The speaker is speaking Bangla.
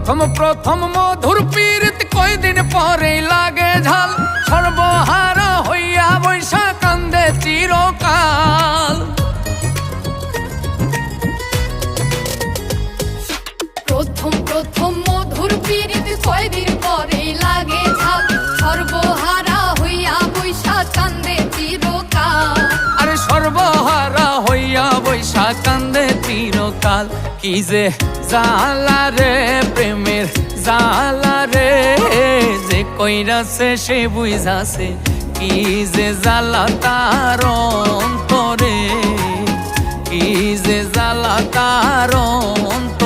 প্রথম প্রথম মধুর পীড়িত কয়দিন পরেই লাগে ঝাল, সর্বহারা হইয়া বৈশা কান্দে চিরকাল। প্রথম প্রথম মধুর পীড়িত কয়দিন পরেই লাগে ঝাল, সর্বহারা হইয়া বৈশা কান্দে চিরকাল। আরে সর্বহারা হইয়া বৈশা কান্দে চিরকাল। কি যে জালা রে প্রেমের জালা রে, যে কইরাছে সে বুঝাছে, কি যে জালা তার অন্তরে, কি যে জালা তার অন্তরে।